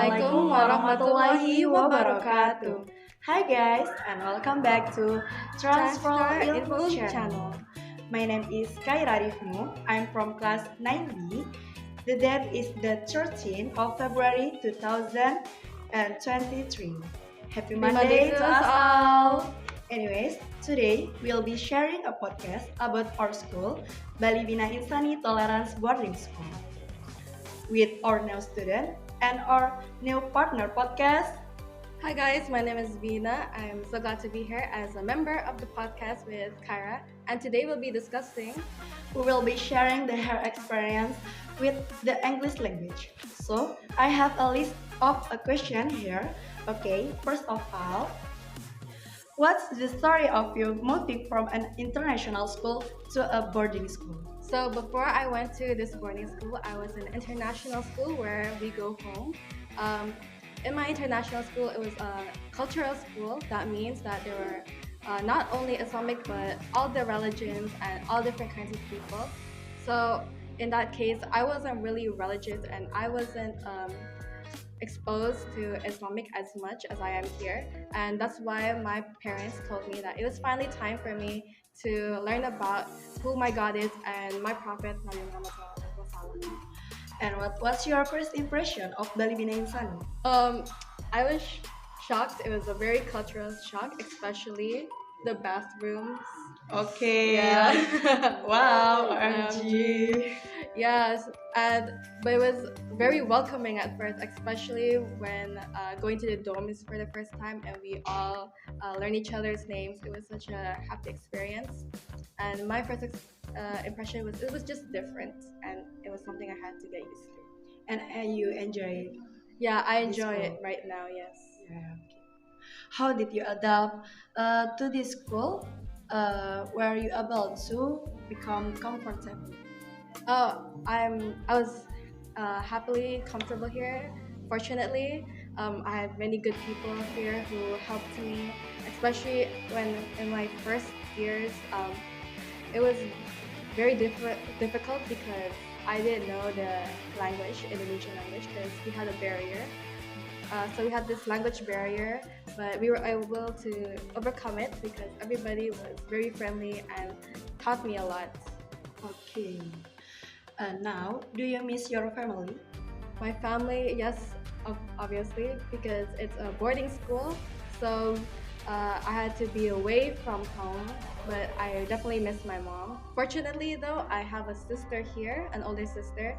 Assalamualaikum warahmatullahi wabarakatuh. Hi guys, and welcome back to Transfer Info Channel. My name is Kaira Rifnu. I'm from class 9B. The date is the 13th of February 2023. Happy Monday to us all. Anyways, today we'll be sharing a podcast about our school, Bali Bina Insani Tolerance Boarding School, with our new student and our new partner podcast. Hi guys, my name is Vina. I'm so glad to be here as a member of the podcast with Kyra, and today we'll be discussing. We will be sharing her experience with the English language. So I have a list of a question here. Okay, first of all, what's the story of you moving from an international school to a boarding school? So before I went to this boarding school, I was in international school where we go home. In my international school, it was a cultural school. That means that there were not only Islamic but all the religions and all different kinds of people. So in that case, I wasn't really religious and I wasn't exposed to Islamic as much as I am here, and that's why my parents told me that it was finally time for me to learn about who my God is and my Prophet Nabi Muhammad SAW. And what's your first impression of Bali Bina Insani? I was shocked. It was a very cultural shock, especially the bathrooms. Okay. Yeah. Wow. OMG. Yes, but it was very welcoming at first, especially when going to the dorms for the first time and we all learn each other's names. It was such a happy experience, and my first impression was it was just different, and it was something I had to get used to. And you enjoy it? Yeah, I enjoy it right now. Yes. Yeah. Okay. How did you adapt to this school? Were you able to become comfortable? I was happily comfortable here. Fortunately, I had many good people here who helped me, especially when in my first years. It was very difficult because I didn't know the language, Indonesian language, because we had a barrier. So we had this language barrier, but we were able to overcome it because everybody was very friendly and taught me a lot. Okay. Now, do you miss your family? My family, yes, obviously, because it's a boarding school. So I had to be away from home, but I definitely miss my mom. Fortunately, though, I have a sister here, an older sister,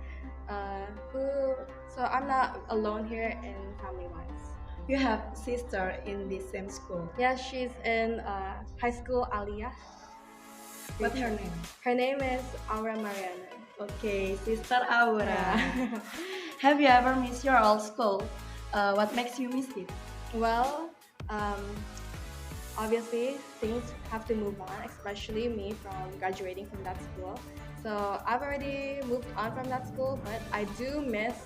so I'm not alone here in family-wise. You have sister in the same school. Yeah, she's in high school Aliyah. What's her name? Her name is Aura Mariana. Okay, Sister Aura. Yeah. Have you ever missed your old school? What makes you miss it? Well, obviously things have to move on, especially me from graduating from that school. So I've already moved on from that school, but I do miss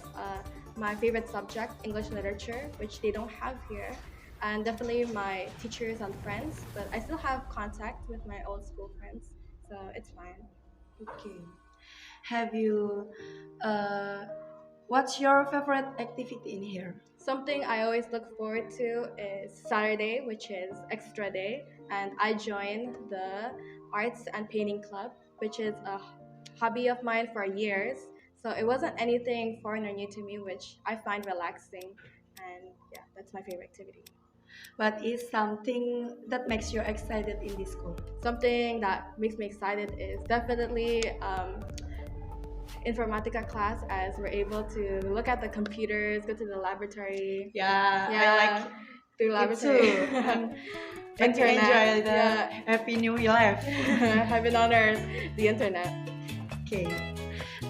my favorite subject, English literature, which they don't have here, and definitely my teachers and friends, but I still have contact with my old school friends, so it's fine. Okay. Have you, what's your favorite activity in here? Something I always look forward to is Saturday, which is extra day, and I joined the Arts and Painting Club, which is a hobby of mine for years. So it wasn't anything foreign or new to me, which I find relaxing, and yeah, that's my favorite activity. What is something that makes you excited in this school? Something that makes me excited is definitely informatica class, as we're able to look at the computers, go to the laboratory. Yeah, I like the laboratory. It too. And to enjoy the Happy New Year life. Heaven on earth, the internet. Okay.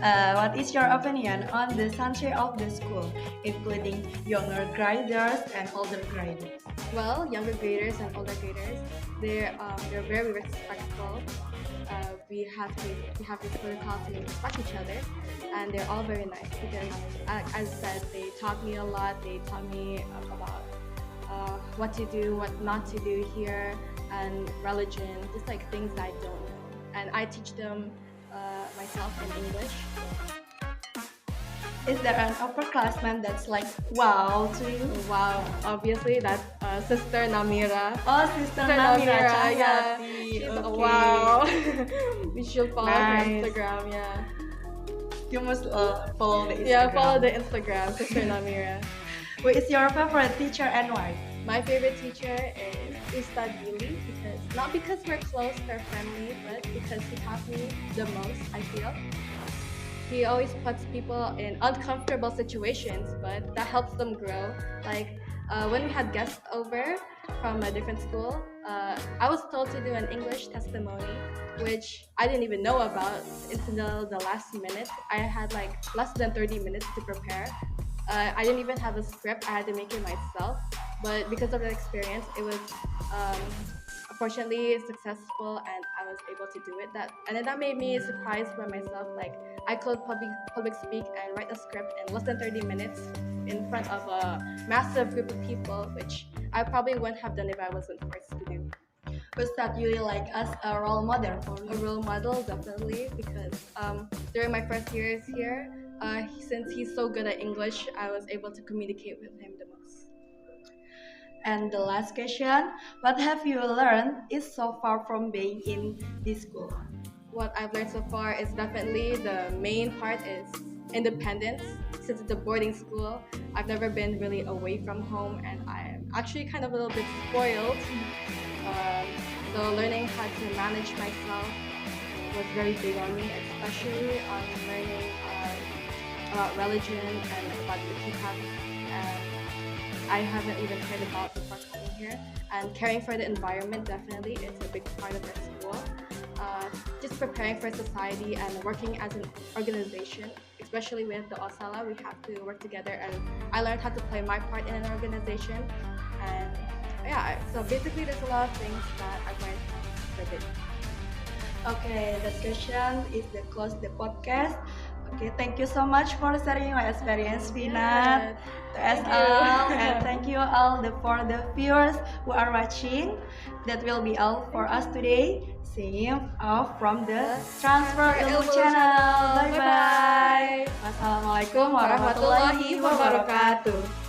What is your opinion on the Santri of the school, including younger graders and older graders? Well, younger graders and older graders, they're very respectful. We have this protocol to respect each other, and they're all very nice because, as I said, they taught me a lot. They taught me about what to do, what not to do here, and religion, just like things I don't know. And I teach them myself in English. Is there an upperclassman that's like wow to you? Wow, obviously that's Sister Namira. Oh, Sister Sister Namira yeah. Cahyati. She's Okay. wow. You should follow her Nice. Instagram, yeah. You must follow the Instagram. Yeah, follow the Instagram, Sister Namira. Who is your favorite teacher and why? My favorite teacher is Ustad Billy, not because we're close, we're family, but because he taught me the most, I feel. He always puts people in uncomfortable situations, but that helps them grow. Like when we had guests over from a different school, I was told to do an English testimony, which I didn't even know about until the last minute. I had like less than 30 minutes to prepare. I didn't even have a script, I had to make it myself. But because of that experience, it was fortunately successful and I was able to do it. And then that made me surprised by myself. Like I could public speak and write a script in less than 30 minutes in front of a massive group of people, which I probably wouldn't have done if I wasn't forced to do. Ustad Yuli like as a role model for A you? role model, definitely, because during my first years here, since he's so good at English, I was able to communicate with him the most. And the last question, what have you learned is so far from being in this school? What I've learned so far is definitely the main part is independence. Since it's a boarding school, I've never been really away from home, and I'm actually kind of a little bit spoiled. So learning how to manage myself was very big on me, especially on learning about religion and about the kitab. I haven't even heard about before coming here. And caring for the environment, definitely, it's a big part of our school. Just preparing for society and working as an organization, especially with the Osala, we have to work together. And I learned how to play my part in an organization. And yeah, so basically there's a lot of things that I've learned with it. Okay, the question is the close the podcast. Okay, thank you so much for sharing your experience, Vina. To us Thank you. all, and thank you all for the viewers who are watching. That will be all for us today. Signing off from the Transfer Ilmu channel. Bye bye. Wassalamualaikum warahmatullahi wabarakatuh.